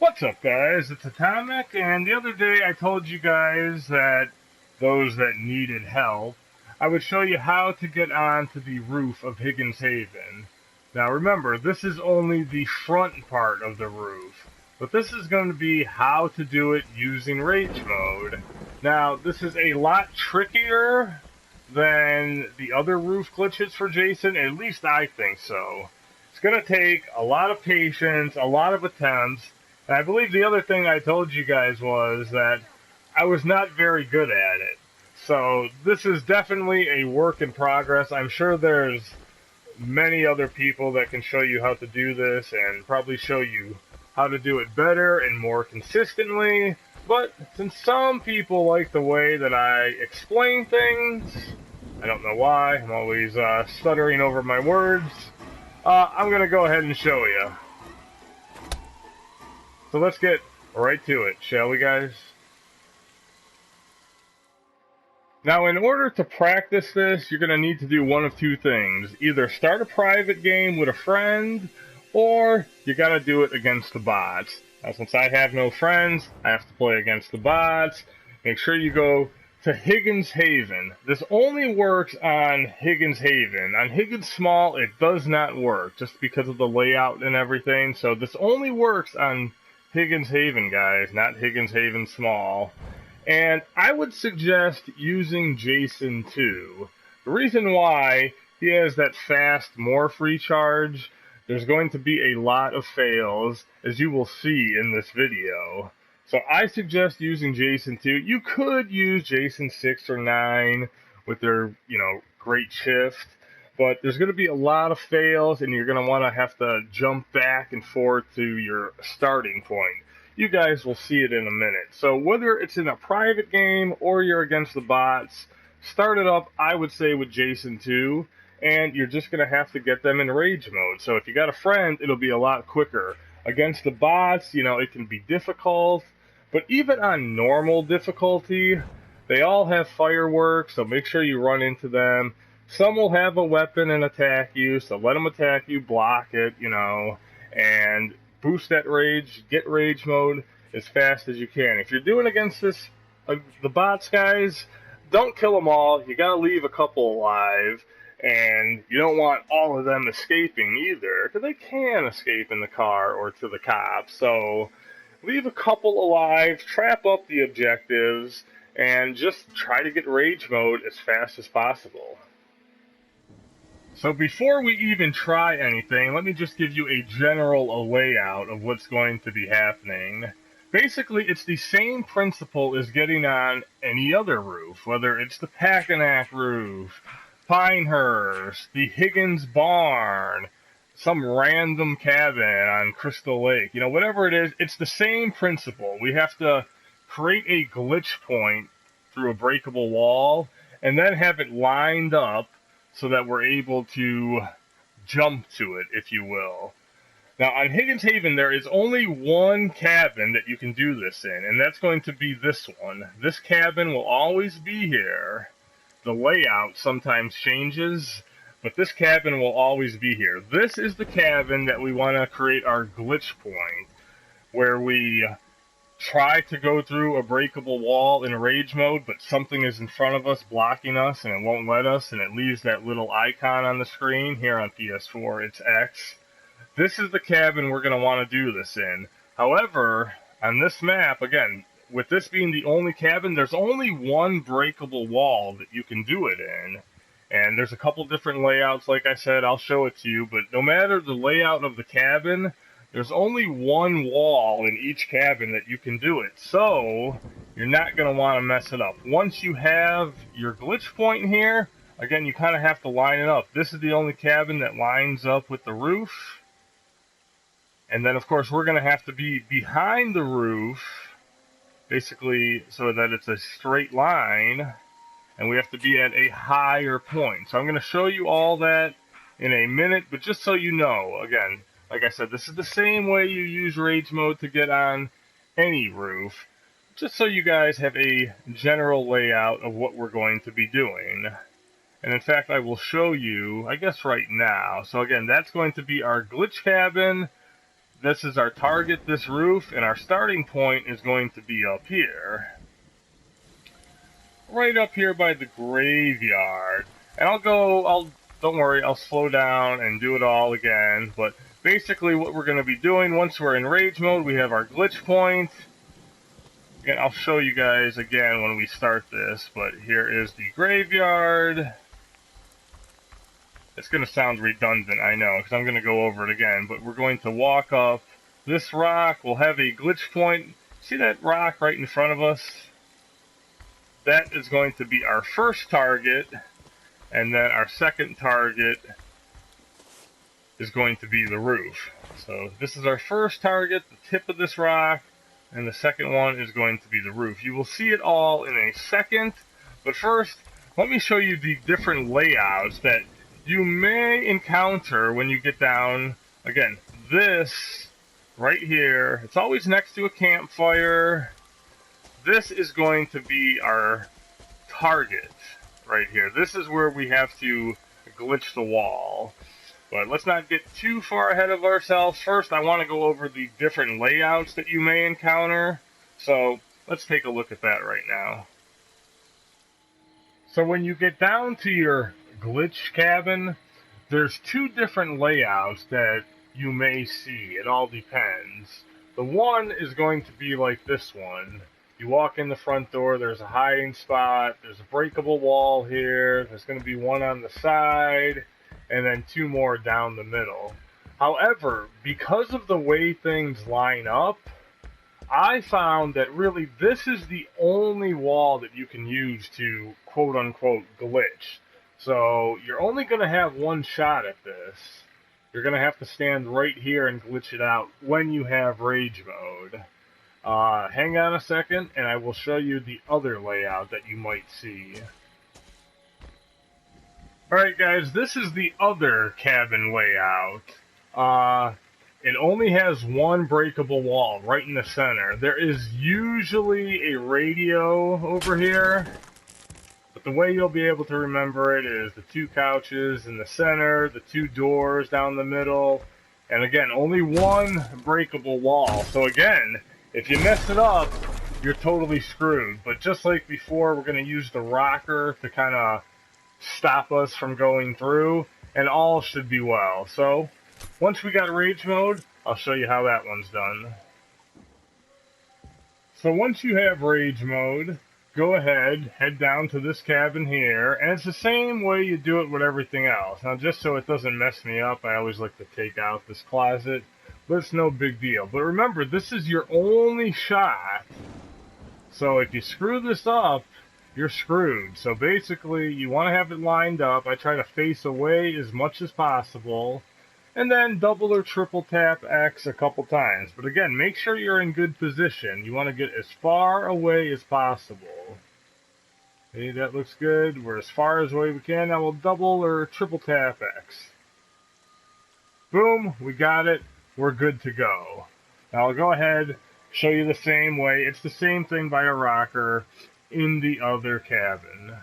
What's up, guys? It's Atomic, and the other day I told you guys that those that needed help, I would show you how to get onto the roof of Higgins Haven. Now remember, this is only the front part of the roof, but this is going to be how to do it using Rage Mode. Now, this is a lot trickier than the other roof glitches for Jason, at least I think so. It's going to take a lot of patience, a lot of attempts. And I believe the other thing I told you guys was that I was not very good at it. So this is definitely a work in progress. I'm sure there's many other people that can show you how to do this and probably show you how to do it better and more consistently. But since some people like the way that I explain things, I don't know why, I'm always stuttering over my words, I'm going to go ahead and show you. So let's get right to it, shall we, guys? Now, in order to practice this, you're going to need to do one of two things. Either start a private game with a friend, or you got to do it against the bots. Now, since I have no friends, I have to play against the bots. Make sure you go to Higgins Haven. This only works on Higgins Haven. On Higgins Small, it does not work, just because of the layout and everything. So this only works on Higgins Haven, guys, not Higgins Haven Small. And I would suggest using Jason too. The reason why, he has that fast morph recharge. There's going to be a lot of fails, as you will see in this video. So I suggest using Jason 2. You could use Jason 6 or 9 with their, great shift. But there's going to be a lot of fails, and you're going to want to have to jump back and forth to your starting point. You guys will see it in a minute. So whether it's in a private game or you're against the bots, start it up, I would say, with Jason 2. And you're just going to have to get them in rage mode. So if you got a friend, it'll be a lot quicker. Against the bots, it can be difficult. But even on normal difficulty, they all have fireworks, so make sure you run into them. Some will have a weapon and attack you, so let them attack you, block it, and boost that rage, get rage mode as fast as you can. If you're doing against the bots, guys, don't kill them all. You gotta leave a couple alive. And you don't want all of them escaping either, because they can escape in the car or to the cops. So leave a couple alive, trap up the objectives, and just try to get rage mode as fast as possible. So before we even try anything, let me just give you a general layout of what's going to be happening. Basically, it's the same principle as getting on any other roof, whether it's the Packanack roof, Pinehurst, the Higgins barn, some random cabin on Crystal Lake, whatever it is, it's the same principle. We have to create a glitch point through a breakable wall and then have it lined up so that we're able to jump to it, if you will. Now, on Higgins Haven, there is only one cabin that you can do this in, and that's going to be this one. This cabin will always be here. The layout sometimes changes, but this cabin will always be here. This is the cabin that we want to create our glitch point, where we try to go through a breakable wall in rage mode, but something is in front of us blocking us and it won't let us, and it leaves that little icon on the screen. Here on PS4, it's X. This is the cabin we're going to want to do this in. However, on this map, again, with this being the only cabin, there's only one breakable wall that you can do it in. And there's a couple different layouts, like I said, I'll show it to you. But no matter the layout of the cabin, there's only one wall in each cabin that you can do it. So, you're not going to want to mess it up. Once you have your glitch point here, again, you kind of have to line it up. This is the only cabin that lines up with the roof. And then, of course, we're going to have to be behind the roof, basically so that it's a straight line, and we have to be at a higher point. So I'm going to show you all that in a minute, but just so you know, again, like I said, this is the same way you use rage mode to get on any roof, just so you guys have a general layout of what we're going to be doing. And in fact, I will show you, I guess right now. So again, that's going to be our glitch cabin. this is our target, this roof, and our starting point is going to be up here. Right up here by the graveyard. And don't worry, I'll slow down and do it all again, but basically what we're going to be doing, once we're in rage mode, we have our glitch point. Again, I'll show you guys again when we start this, but here is the graveyard. It's going to sound redundant, I know, because I'm going to go over it again, but we're going to walk up this rock. We'll have a glitch point. See that rock right in front of us? That is going to be our first target, and then our second target is going to be the roof. So this is our first target, the tip of this rock, and the second one is going to be the roof. You will see it all in a second, but first, let me show you the different layouts that you may encounter when you get down. Again, this right here, it's always next to a campfire. This is going to be our target right here. This is where we have to glitch the wall. But let's not get too far ahead of ourselves. First, I want to go over the different layouts that you may encounter. So let's take a look at that right now. So when you get down to your glitch cabin, there's two different layouts that you may see. It all depends. The one is going to be like this one. You walk in the front door, there's a hiding spot, there's a breakable wall here, there's going to be one on the side, and then two more down the middle. However, because of the way things line up, I found that really this is the only wall that you can use to quote-unquote glitch. So you're only going to have one shot at this. You're going to have to stand right here and glitch it out when you have rage mode. Hang on a second, and I will show you the other layout that you might see. Alright guys, this is the other cabin layout. It only has one breakable wall right in the center. There is usually a radio over here, but the way you'll be able to remember it is the two couches in the center, the two doors down the middle, and again, only one breakable wall. So again, if you mess it up, you're totally screwed. But just like before, we're going to use the rocker to kind of stop us from going through, and all should be well. So once we got rage mode, I'll show you how that one's done. So once you have rage mode, go ahead, head down to this cabin here, and it's the same way you do it with everything else. Now just so it doesn't mess me up, I always like to take out this closet, but it's no big deal. But remember, this is your only shot, so if you screw this up, you're screwed. So basically, you want to have it lined up. I try to face away as much as possible, and then double or triple tap X a couple times. But again, make sure you're in good position. You want to get as far away as possible. Okay, that looks good. We're as far as away we can. Now we'll double or triple tap X. Boom, we got it. We're good to go. Now I'll go ahead, show you the same way. It's the same thing by a rocker in the other cabin.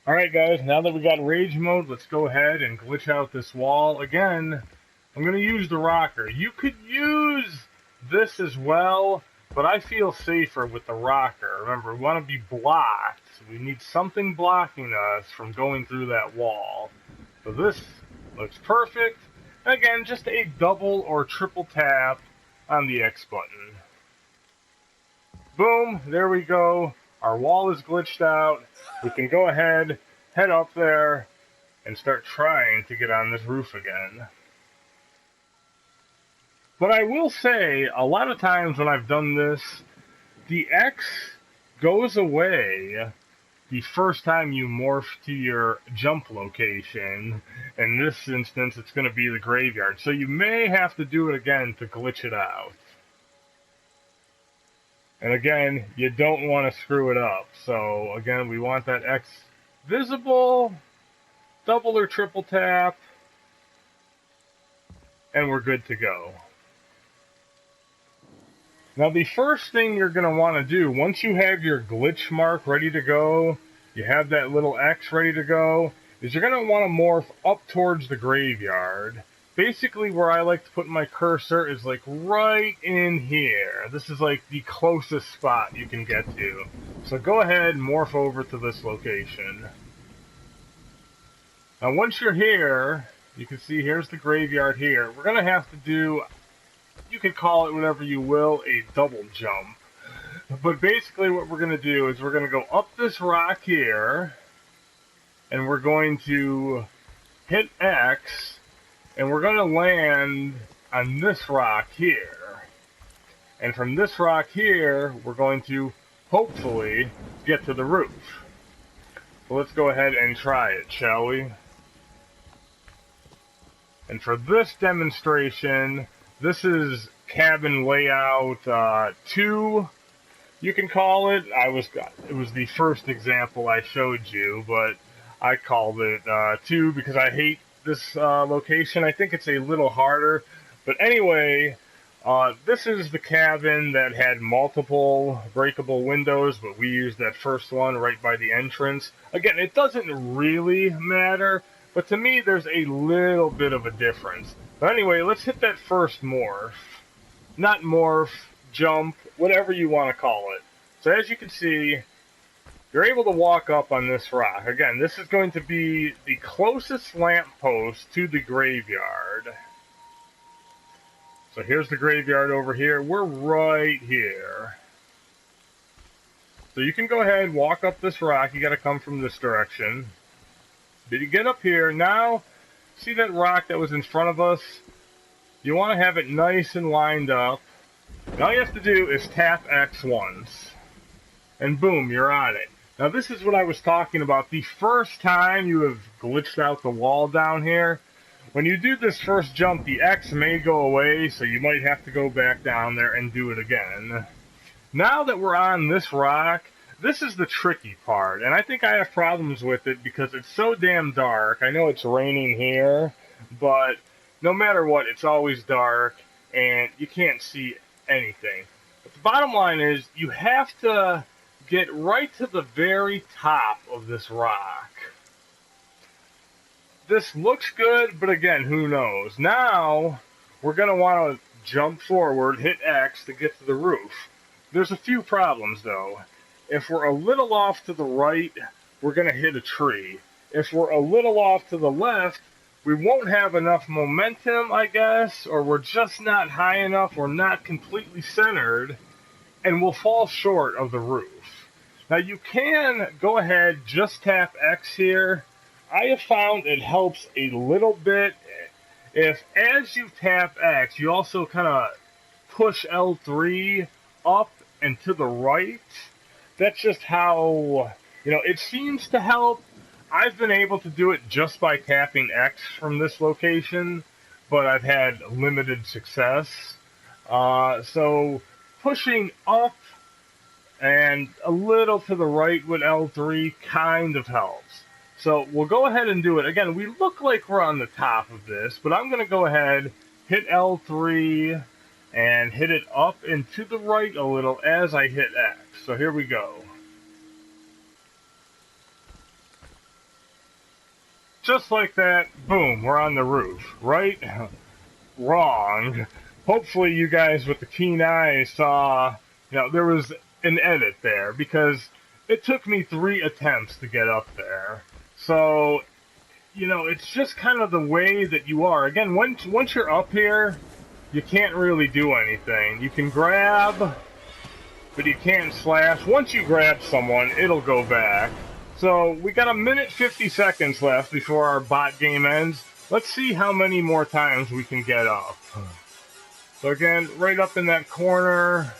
Alright guys, now that we got rage mode, let's go ahead and glitch out this wall. Again, I'm going to use the rocker. You could use this as well, but I feel safer with the rocker. Remember, we want to be blocked. We need something blocking us from going through that wall. So this looks perfect. Again, just a double or triple tap on the X button. Boom, there we go. Our wall is glitched out. We can go ahead, head up there, and start trying to get on this roof again. But I will say, a lot of times when I've done this, the X goes away the first time you morph to your jump location. In this instance, it's going to be the graveyard. So you may have to do it again to glitch it out. And again, you don't want to screw it up. So again, we want that X visible, double or triple tap, and we're good to go. Now the first thing you're going to want to do, once you have your glitch mark ready to go, you have that little X ready to go, is you're going to want to morph up towards the graveyard. basically where I like to put my cursor is like right in here. This is like the closest spot you can get to. So go ahead and morph over to this location. Now once you're here, you can see here's the graveyard here. We're going to have to do, you could call it whatever you will, a double jump. But basically what we're going to do is we're going to go up this rock here, and we're going to hit X, and we're going to land on this rock here. And from this rock here, we're going to hopefully get to the roof. So let's go ahead and try it, shall we? And for this demonstration, this is cabin layout 2, you can call it. It was the first example I showed you, but I called it 2 because I hate this location. I think it's a little harder. But anyway, this is the cabin that had multiple breakable windows, but we used that first one right by the entrance. Again, it doesn't really matter, but to me there's a little bit of a difference. But anyway, let's hit that first morph. Not morph, jump, whatever you want to call it. So as you can see, you're able to walk up on this rock. Again, this is going to be the closest lamppost to the graveyard. So here's the graveyard over here. We're right here. So you can go ahead and walk up this rock. You got to come from this direction. Did you get up here? Now, see that rock that was in front of us? You want to have it nice and lined up. And all you have to do is tap X once. And boom, you're on it. Now this is what I was talking about. The first time you have glitched out the wall down here, when you do this first jump, the X may go away, so you might have to go back down there and do it again. Now that we're on this rock, this is the tricky part, and I think I have problems with it because it's so damn dark. I know it's raining here, but no matter what, it's always dark, and you can't see anything. But the bottom line is, you have to get right to the very top of this rock. This looks good, but again, who knows? Now, we're going to want to jump forward, hit X to get to the roof. There's a few problems, though. If we're a little off to the right, we're going to hit a tree. If we're a little off to the left, we won't have enough momentum, I guess, or we're just not high enough, or not completely centered, and we'll fall short of the roof. Now you can go ahead, just tap X here. I have found it helps a little bit if as you tap X, you also kind of push L3 up and to the right. That's just how, it seems to help. I've been able to do it just by tapping X from this location, but I've had limited success. So pushing up and a little to the right with L3 kind of helps. So we'll go ahead and do it. Again, we look like we're on the top of this, but I'm going to go ahead, hit L3, and hit it up and to the right a little as I hit X. So here we go. Just like that, boom, we're on the roof, right? Wrong. Hopefully you guys with the keen eyes saw, there was an edit there, because it took me 3 attempts to get up there. So, it's just kind of the way that you are. Again, once you're up here, you can't really do anything. You can grab, but you can't slash. Once you grab someone, it'll go back. So, we got 1minute 50 seconds left before our bot game ends. Let's see how many more times we can get up. So again, right up in that corner.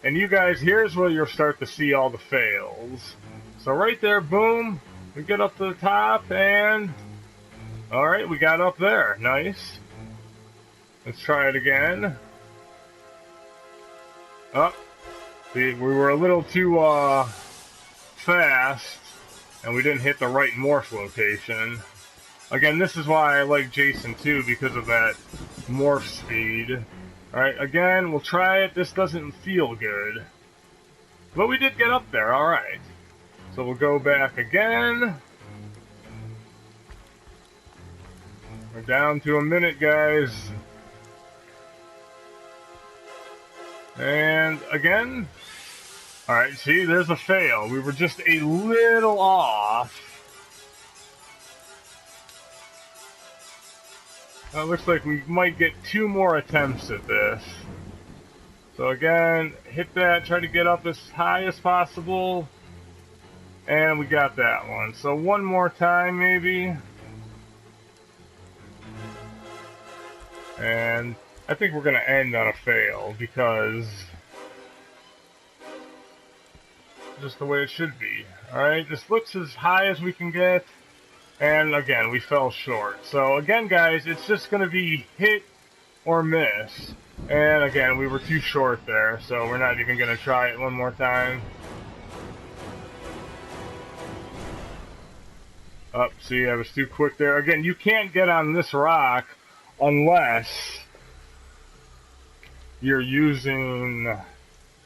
And you guys, here's where you'll start to see all the fails. So right there, boom, we get up to the top, and alright, we got up there. Nice. Let's try it again. Oh, see, we were a little too fast, and we didn't hit the right morph location. Again, this is why I like Jason too, because of that morph speed. Alright, again, we'll try it. This doesn't feel good. But we did get up there, alright. So we'll go back again. We're down to a minute, guys. And again. Alright, see, there's a fail. We were just a little off. It looks like we might get 2 more attempts at this. So again, hit that, try to get up as high as possible. And we got that one. So one more time, maybe. And I think we're going to end on a fail, because just the way it should be. Alright, this looks as high as we can get. And again, we fell short. So again, guys, it's just going to be hit or miss. And again, we were too short there, so we're not even going to try it one more time. Oh, see, I was too quick there. Again, you can't get on this rock unless you're using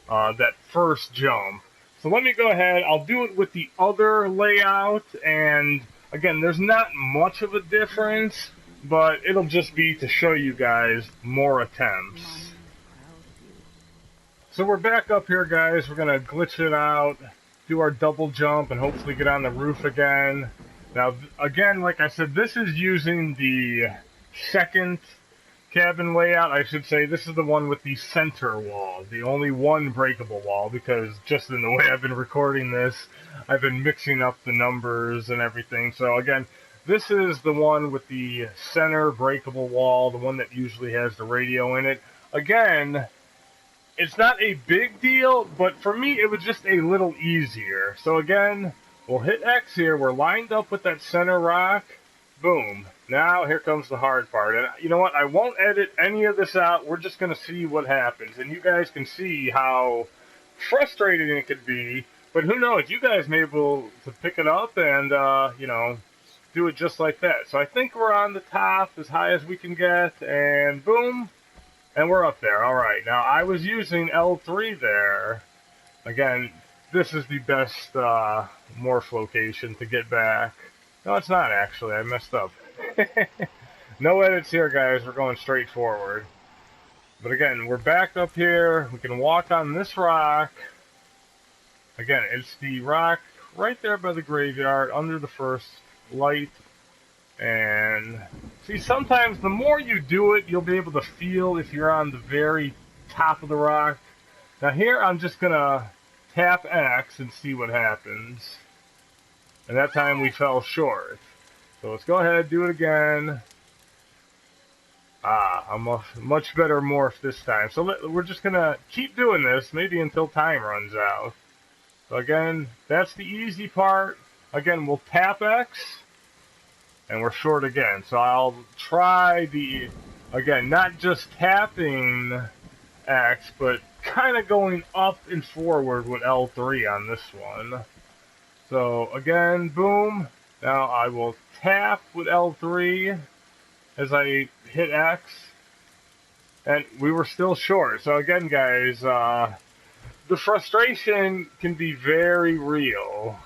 that first jump. So let me go ahead. I'll do it with the other layout, and again, there's not much of a difference, but it'll just be to show you guys more attempts. So we're back up here, guys. We're going to glitch it out, do our double jump, and hopefully get on the roof again. Now, again, like I said, this is using the second cabin layout. I should say this is the one with the center wall, the only one breakable wall, because just in the way I've been recording this, I've been mixing up the numbers and everything. So again, this is the one with the center breakable wall, the one that usually has the radio in it. Again, it's not a big deal, but for me it was just a little easier. So again, we'll hit X here. We're lined up with that center rock. Boom. Now here comes the hard part. And you know what? I won't edit any of this out. We're just going to see what happens. And you guys can see how frustrating it could be. But who knows? You guys may be able to pick it up and, you know, do it just like that. So I think we're on the top as high as we can get. And boom. And we're up there. All right. Now, I was using L3 there. Again, this is the best morph location to get back. No, it's not, actually. I messed up. No edits here, guys. We're going straight forward. But again, we're back up here. We can walk on this rock. Again, it's the rock right there by the graveyard, under the first light. And see, sometimes the more you do it, you'll be able to feel if you're on the very top of the rock. Now here, I'm just going to tap X and see what happens. And that time we fell short. So let's go ahead, do it again. I'm a much better morph this time. So we're just going to keep doing this, maybe until time runs out. So again, that's the easy part. Again, we'll tap X, and we're short again. So I'll try the, again, not just tapping X, but kind of going up and forward with L3 on this one. So again, boom. Now I will tap with L3 as I hit X, and we were still short. So again, guys, the frustration can be very real.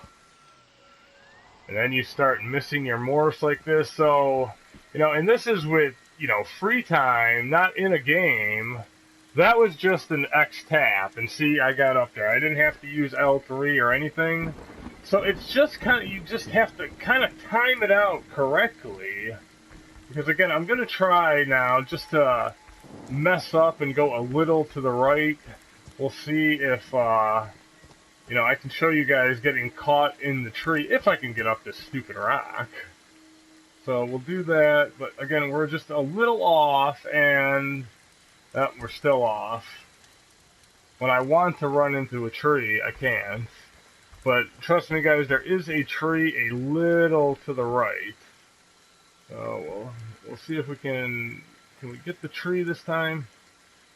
And then you start missing your morphs like this. So, you know, and this is with, you know, free time, not in a game. That was just an X tap, and see, I got up there. I didn't have to use L3 or anything. So it's just kind of, you just have to kind of time it out correctly. Because again, I'm going to try now just to mess up and go a little to the right. We'll see if, you know, I can show you guys getting caught in the tree, if I can get up this stupid rock. So we'll do that, but again, we're just a little off, and we're still off. When I want to run into a tree, I can't. But trust me, guys, there is a tree a little to the right. So we'll see if we can we get the tree this time?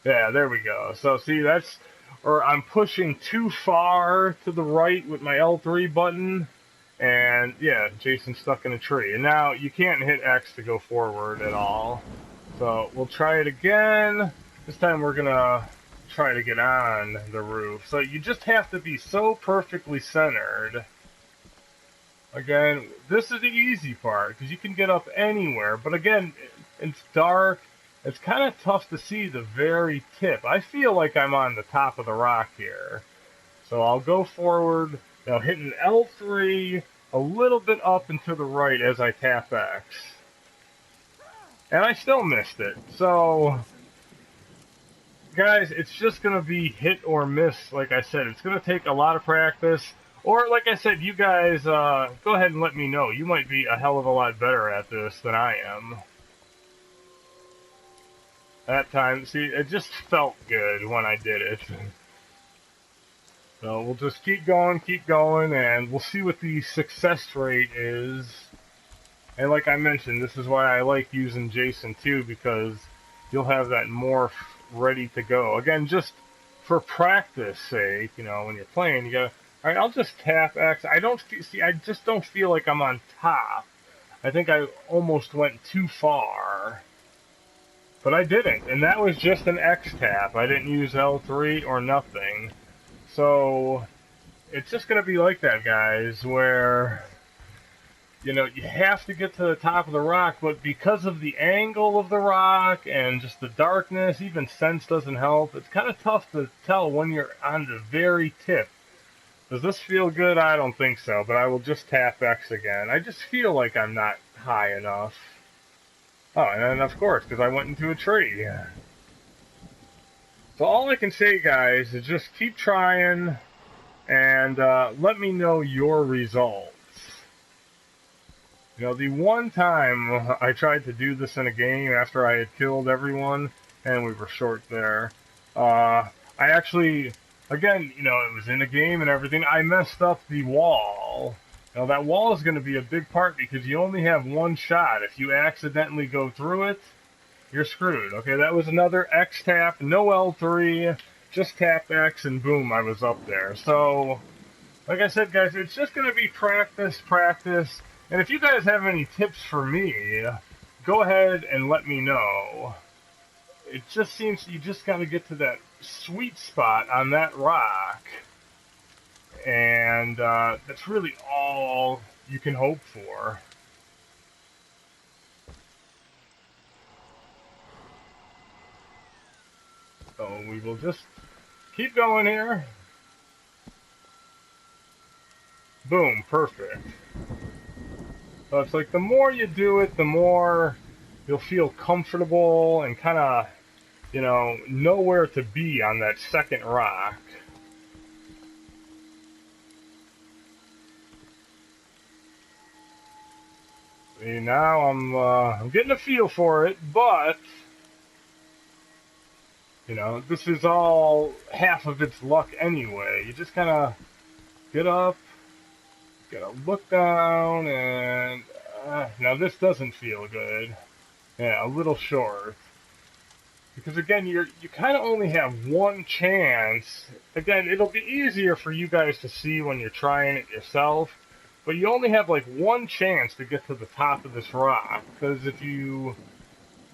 Yeah, there we go. So see, that's, or I'm pushing too far to the right with my L3 button. And yeah, Jason's stuck in a tree. And now you can't hit X to go forward at all. So we'll try it again. This time we're gonna try to get on the roof. So you just have to be so perfectly centered. Again, this is the easy part, because you can get up anywhere, but again, it's dark. It's kind of tough to see the very tip. I feel like I'm on the top of the rock here. So I'll go forward, now hitting L3 a little bit up and to the right as I tap X. And I still missed it. So, guys, it's just going to be hit or miss, like I said. It's going to take a lot of practice. Or, like I said, you guys, go ahead and let me know. You might be a hell of a lot better at this than I am. That time, see, it just felt good when I did it. So we'll just keep going, and we'll see what the success rate is. And like I mentioned, this is why I like using Jason too, because you'll have that morph ready to go. Again, just for practice sake, you know, when you're playing, you gotta, all right, I'll just tap X. I just don't feel like I'm on top. I think I almost went too far. But I didn't, and that was just an X tap. I didn't use L3 or nothing. So, it's just going to be like that, guys, where, you know, you have to get to the top of the rock, but because of the angle of the rock and just the darkness, even sense doesn't help. It's kind of tough to tell when you're on the very tip. Does this feel good? I don't think so, but I will just tap X again. I just feel like I'm not high enough. Oh, and then, of course, because I went into a tree. So all I can say, guys, is just keep trying, and let me know your results. You know, the one time I tried to do this in a game after I had killed everyone, and we were short there, I actually, again, you know, it was in a game and everything, I messed up the wall. Now, that wall is going to be a big part because you only have one shot. If you accidentally go through it, you're screwed. Okay, that was another X tap, no L3, just tap X, and boom, I was up there. So, like I said, guys, it's just going to be practice. And if you guys have any tips for me, go ahead and let me know. It just seems you just got to get to that sweet spot on that rock. And that's really all you can hope for. So we will just keep going here. Boom, perfect. So it's like the more you do it, the more you'll feel comfortable and kind of, you know where to be on that second rock. See, now I'm getting a feel for it, but you know, this is all half of its luck anyway. You just kind of get up, gotta look down, and now this doesn't feel good. Yeah, a little short. Because again, you kind of only have one chance. Again, it'll be easier for you guys to see when you're trying it yourself. But you only have like one chance to get to the top of this rock, because if you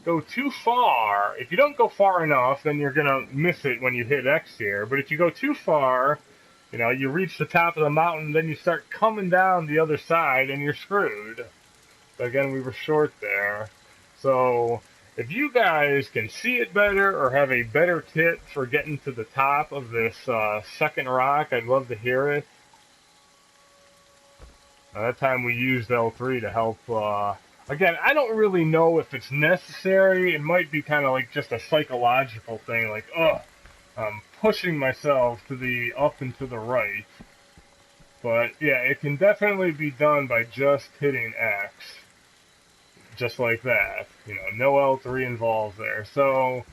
go too far, if you don't go far enough, then you're going to miss it when you hit X here. But if you go too far, you know, you reach the top of the mountain, then you start coming down the other side, and you're screwed. So again, we were short there. So if you guys can see it better or have a better tip for getting to the top of this second rock, I'd love to hear it. That time we used L3 to help. Again, I don't really know if it's necessary. It might be kind of like just a psychological thing, like, I'm pushing myself to the up and to the right. But yeah, it can definitely be done by just hitting X. Just like that. You know, no L3 involved there. So,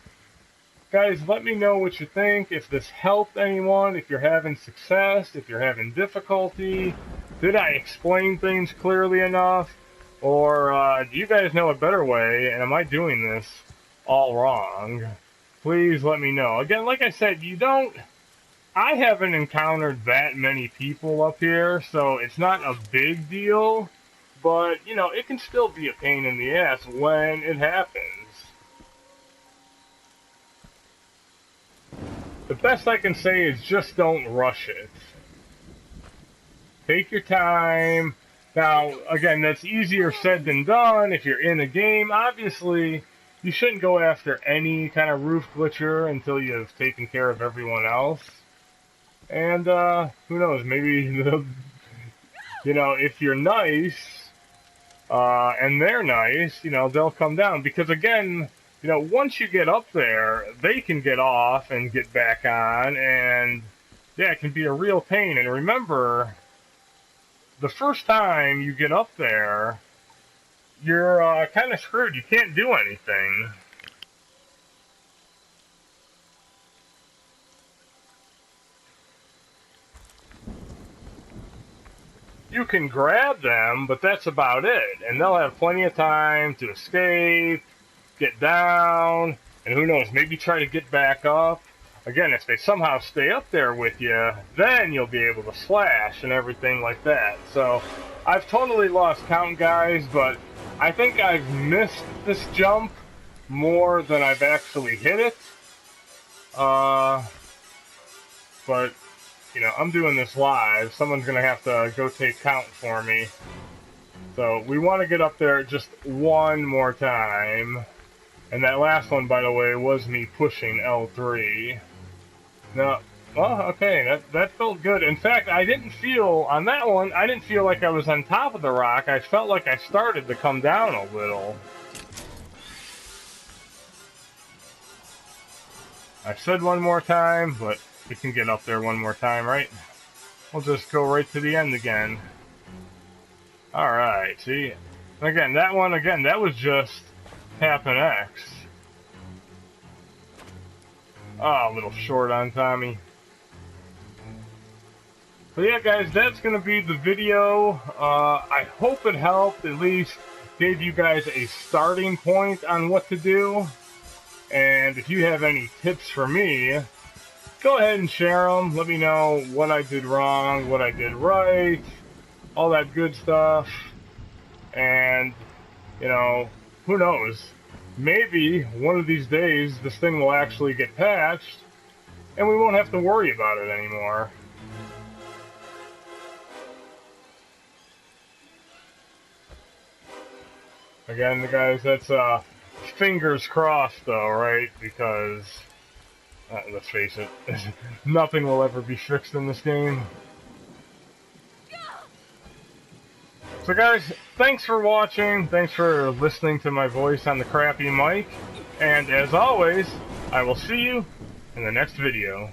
guys, let me know what you think. If this helped anyone, if you're having success, if you're having difficulty. Did I explain things clearly enough? Or do you guys know a better way, and am I doing this all wrong? Please let me know. Again, like I said, I haven't encountered that many people up here, so it's not a big deal. But, you know, it can still be a pain in the ass when it happens. The best I can say is just don't rush it. Take your time, Now, again, that's easier said than done. If you're in a game, obviously, you shouldn't go after any kind of roof glitcher until you've taken care of everyone else. And, who knows, maybe, you know, if you're nice, and they're nice, you know, they'll come down. Because, again, you know, once you get up there, they can get off and get back on, and, yeah, it can be a real pain. And remember, the first time you get up there, you're kind of screwed. You can't do anything. You can grab them, but that's about it. And they'll have plenty of time to escape, get down, and who knows, maybe try to get back up. Again, if they somehow stay up there with you, then you'll be able to slash and everything like that. So, I've totally lost count, guys, but I think I've missed this jump more than I've actually hit it. But, you know, I'm doing this live. Someone's going to have to go take count for me. So, we want to get up there just one more time. And that last one, by the way, was me pushing L3. No, well, okay, that felt good. In fact, I didn't feel, on that one, I didn't feel like I was on top of the rock. I felt like I started to come down a little. I said one more time, but we can get up there one more time, right? We'll just go right to the end again. Alright, see? Again, that one, again, that was just happen X. Oh, a little short on Tommy. So yeah, guys, that's going to be the video. I hope it helped, at least gave you guys a starting point on what to do. And if you have any tips for me, go ahead and share them. Let me know what I did wrong, what I did right, all that good stuff. And, you know, who knows? Maybe one of these days this thing will actually get patched and we won't have to worry about it anymore. Again, guys, that's fingers crossed though, right? Because, let's face it, nothing will ever be fixed in this game. So guys, thanks for watching, thanks for listening to my voice on the crappy mic, and as always, I will see you in the next video.